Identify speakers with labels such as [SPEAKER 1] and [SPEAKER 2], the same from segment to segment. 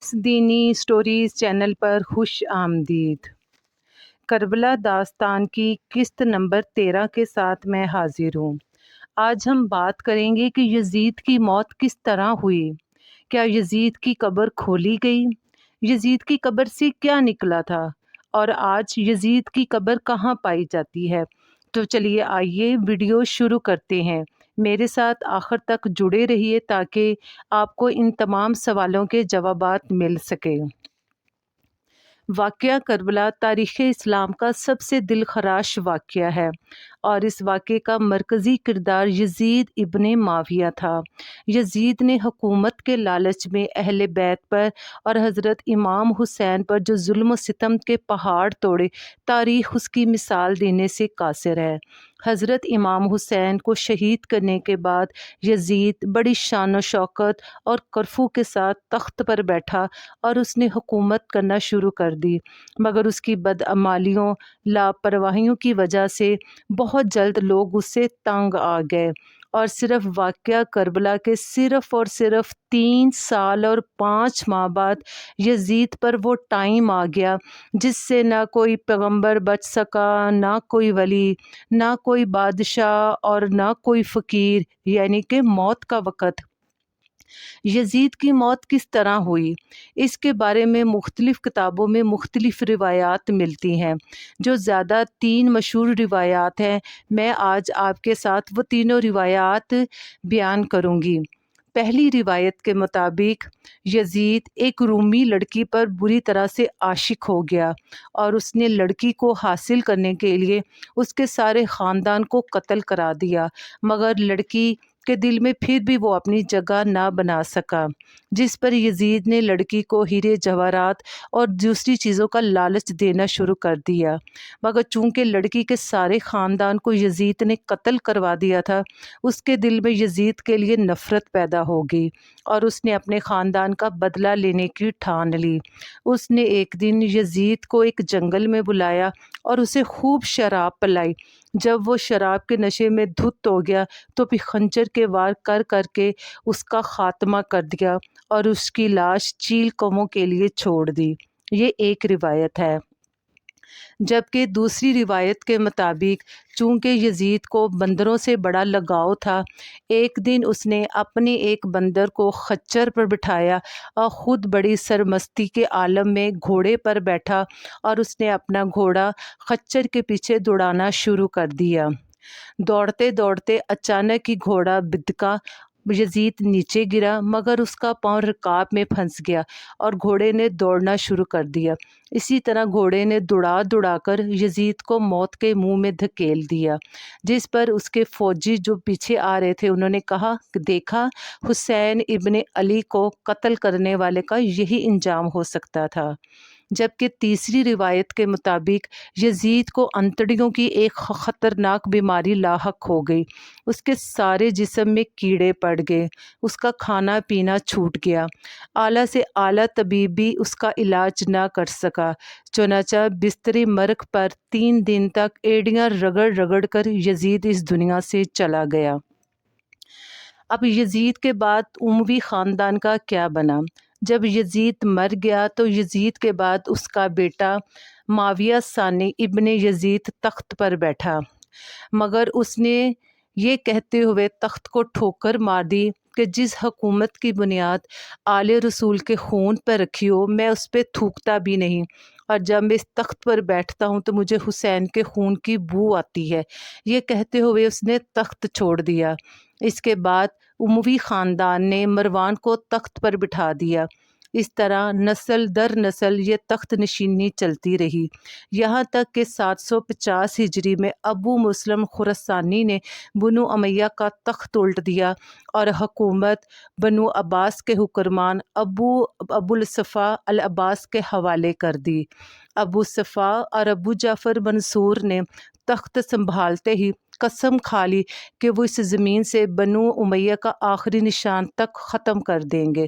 [SPEAKER 1] Tips دینی stories channel پر خوش آمدید۔ کربلا داستان کی قسط نمبر 13 کے ساتھ میں حاضر ہوں۔ آج ہم بات کریں گے کہ یزید کی موت کس طرح ہوئی۔ کیا یزید کی قبر کھولی گئی؟ یزید کی قبر سے کیا نکلا تھا؟ اور آج یزید کی قبر کہاں پائی جاتی ہے؟ تو چلیے آئیے ویڈیو شروع کرتے ہیں۔ میرے ساتھ آخر تک جڑے رہیے تاکہ آپ کو ان تمام سوالوں کے جوابات مل سکیں۔ واقعہ کربلا تاریخ اسلام کا سب سے دل خراش واقعہ ہے اور اس واقعے کا مرکزی کردار یزید ابن معاویہ تھا۔ یزید نے حکومت کے لالچ میں اہل بیت پر اور حضرت امام حسین پر جو ظلم و ستم کے پہاڑ توڑے، تاریخ اس کی مثال دینے سے قاصر ہے۔ حضرت امام حسین کو شہید کرنے کے بعد یزید بڑی شان و شوکت اور کرفو کے ساتھ تخت پر بیٹھا اور اس نے حکومت کرنا شروع کر دی، مگر اس کی بدعمالیوں، لاپرواہیوں کی وجہ سے بہت جلد لوگ اس سے تنگ آ گئے اور صرف واقعہ کربلا کے صرف اور صرف 3 سال اور 5 ماہ بعد یزید پر وہ ٹائم آ گیا جس سے نہ کوئی پیغمبر بچ سکا، نہ کوئی ولی، نہ کوئی بادشاہ اور نہ کوئی فقیر، یعنی کہ موت کا وقت۔ یزید کی موت کس طرح ہوئی؟ اس کے بارے میں مختلف کتابوں میں مختلف روایات ملتی ہیں۔ جو زیادہ 3 مشہور روایات ہیں، میں آج آپ کے ساتھ وہ تینوں روایات بیان کروں گی۔ پہلی روایت کے مطابق یزید ایک رومی لڑکی پر بری طرح سے عاشق ہو گیا اور اس نے لڑکی کو حاصل کرنے کے لیے اس کے سارے خاندان کو قتل کرا دیا، مگر لڑکی کے دل میں پھر بھی وہ اپنی جگہ نہ بنا سکا، جس پر یزید نے لڑکی کو ہیرے جواہرات اور دوسری چیزوں کا لالچ دینا شروع کر دیا، مگر چونکہ لڑکی کے سارے خاندان کو یزید نے قتل کروا دیا تھا، اس کے دل میں یزید کے لیے نفرت پیدا ہو گئی اور اس نے اپنے خاندان کا بدلہ لینے کی ٹھان لی۔ اس نے ایک دن یزید کو ایک جنگل میں بلایا اور اسے خوب شراب پلائی۔ جب وہ شراب کے نشے میں دھت ہو گیا تو پھر خنجر کے وار کر کر کے اس کا خاتمہ کر دیا اور اس کی لاش چیل قوموں کے لیے چھوڑ دی۔ یہ ایک روایت ہے۔ جبکہ دوسری روایت کے مطابق چونکہ یزید کو بندروں سے بڑا لگاؤ تھا، ایک دن اس نے اپنے ایک بندر کو خچر پر بٹھایا اور خود بڑی سرمستی کے عالم میں گھوڑے پر بیٹھا اور اس نے اپنا گھوڑا خچر کے پیچھے دوڑانا شروع کر دیا۔ دوڑتے دوڑتے اچانک ہی گھوڑا بدکا، یزید نیچے گرا، مگر اس کا پاؤں رکاب میں پھنس گیا اور گھوڑے نے دوڑنا شروع کر دیا۔ اسی طرح گھوڑے نے دوڑا دوڑا کر یزید کو موت کے منہ میں دھکیل دیا، جس پر اس کے فوجی جو پیچھے آ رہے تھے انہوں نے کہا کہ دیکھا، حسین ابن علی کو قتل کرنے والے کا یہی انجام ہو سکتا تھا۔ جبکہ تیسری روایت کے مطابق یزید کو انتڑیوں کی ایک خطرناک بیماری لاحق ہو گئی، اس کے سارے جسم میں کیڑے پڑ گئے، اس کا کھانا پینا چھوٹ گیا، اعلیٰ سے اعلیٰ طبیب بھی اس کا علاج نہ کر سکا، چنانچہ بستر مرگ پر 3 دن تک ایڑیاں رگڑ رگڑ کر یزید اس دنیا سے چلا گیا۔ اب یزید کے بعد اموی خاندان کا کیا بنا؟ جب یزید مر گیا تو یزید کے بعد اس کا بیٹا معاویہ ثانی ابن یزید تخت پر بیٹھا، مگر اس نے یہ کہتے ہوئے تخت کو ٹھوکر مار دی کہ جس حکومت کی بنیاد آل رسول کے خون پر رکھی ہو، میں اس پہ تھوکتا بھی نہیں، اور جب میں اس تخت پر بیٹھتا ہوں تو مجھے حسین کے خون کی بو آتی ہے۔ یہ کہتے ہوئے اس نے تخت چھوڑ دیا۔ اس کے بعد اموی خاندان نے مروان کو تخت پر بٹھا دیا۔ اس طرح نسل در نسل یہ تخت نشینی چلتی رہی، یہاں تک کہ 750 ہجری میں ابو مسلم خراسانی نے بنو امیہ کا تخت الٹ دیا اور حکومت بنو عباس کے حکمران ابو الصفا العباس کے حوالے کر دی۔ ابو صفا اور ابو جعفر منصور نے تخت سنبھالتے ہی قسم کھا لی کہ وہ اس زمین سے بنو امیہ کا آخری نشان تک ختم کر دیں گے۔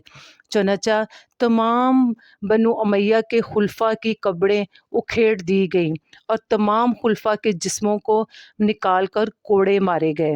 [SPEAKER 1] چنانچہ تمام بنو امیہ کے خلفاء کی قبریں اکھیڑ دی گئیں اور تمام خلفاء کے جسموں کو نکال کر کوڑے مارے گئے۔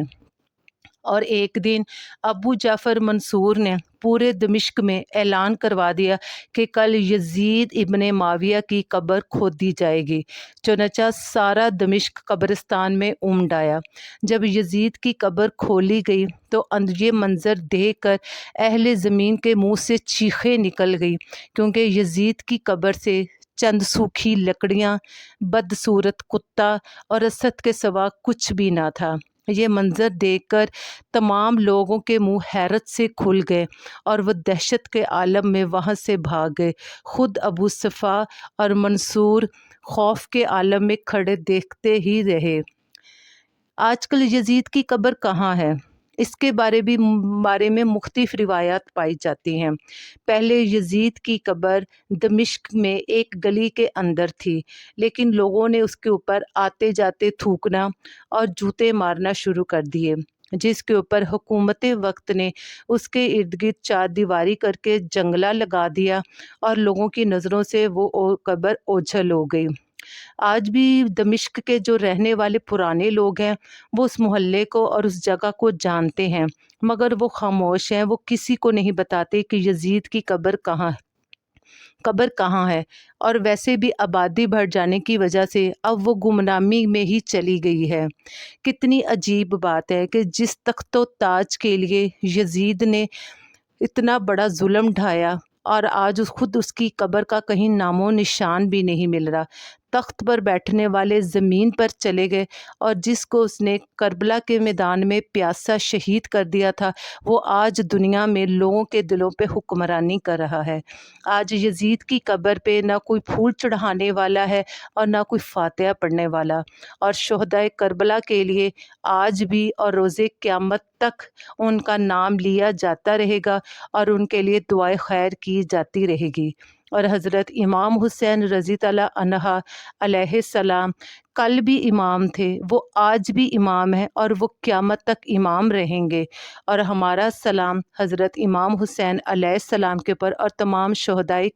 [SPEAKER 1] اور ایک دن ابو جعفر منصور نے پورے دمشق میں اعلان کروا دیا کہ کل یزید ابن معاویہ کی قبر کھودی جائے گی۔ چنانچہ سارا دمشق قبرستان میں امڈ آیا۔ جب یزید کی قبر کھولی گئی تو یہ منظر دیکھ کر اہل زمین کے منہ سے چیخیں نکل گئی، کیونکہ یزید کی قبر سے چند سوکھی لکڑیاں، بدصورت کتا اور اسد کے سوا کچھ بھی نہ تھا۔ یہ منظر دیکھ کر تمام لوگوں کے منہ حیرت سے کھل گئے اور وہ دہشت کے عالم میں وہاں سے بھاگ گئے۔ خود ابو صفا اور منصور خوف کے عالم میں کھڑے دیکھتے ہی رہے۔ آج کل یزید کی قبر کہاں ہے؟ اس کے بارے میں مختلف روایات پائی جاتی ہیں۔ پہلے یزید کی قبر دمشق میں ایک گلی کے اندر تھی، لیکن لوگوں نے اس کے اوپر آتے جاتے تھوکنا اور جوتے مارنا شروع کر دیے، جس کے اوپر حکومت وقت نے اس کے ارد گرد چار دیواری کر کے جنگلہ لگا دیا اور لوگوں کی نظروں سے وہ قبر اوجھل ہو گئی۔ آج بھی دمشق کے جو رہنے والے پرانے لوگ ہیں وہ اس محلے کو اور اس جگہ کو جانتے ہیں، مگر وہ خاموش ہیں۔ وہ کسی کو نہیں بتاتے کہ یزید کی قبر کہاں ہے، اور ویسے بھی آبادی بڑھ جانے کی وجہ سے اب وہ گمنامی میں ہی چلی گئی ہے۔ کتنی عجیب بات ہے کہ جس تخت و تاج کے لیے یزید نے اتنا بڑا ظلم ڈھایا، اور آج خود اس کی قبر کا کہیں نام و نشان بھی نہیں مل رہا۔ تخت پر بیٹھنے والے زمین پر چلے گئے، اور جس کو اس نے کربلا کے میدان میں پیاسا شہید کر دیا تھا، وہ آج دنیا میں لوگوں کے دلوں پہ حکمرانی کر رہا ہے۔ آج یزید کی قبر پہ نہ کوئی پھول چڑھانے والا ہے اور نہ کوئی فاتحہ پڑھنے والا، اور شہدائے کربلا کے لیے آج بھی اور روز قیامت تک ان کا نام لیا جاتا رہے گا اور ان کے لیے دعائے خیر کی جاتی رہے گی۔ اور حضرت امام حسین رضی اللہ عنہ علیہ السلام کل بھی امام تھے، وہ آج بھی امام ہیں اور وہ قیامت تک امام رہیں گے۔ اور ہمارا سلام حضرت امام حسین علیہ السلام کے اوپر اور تمام شہدائے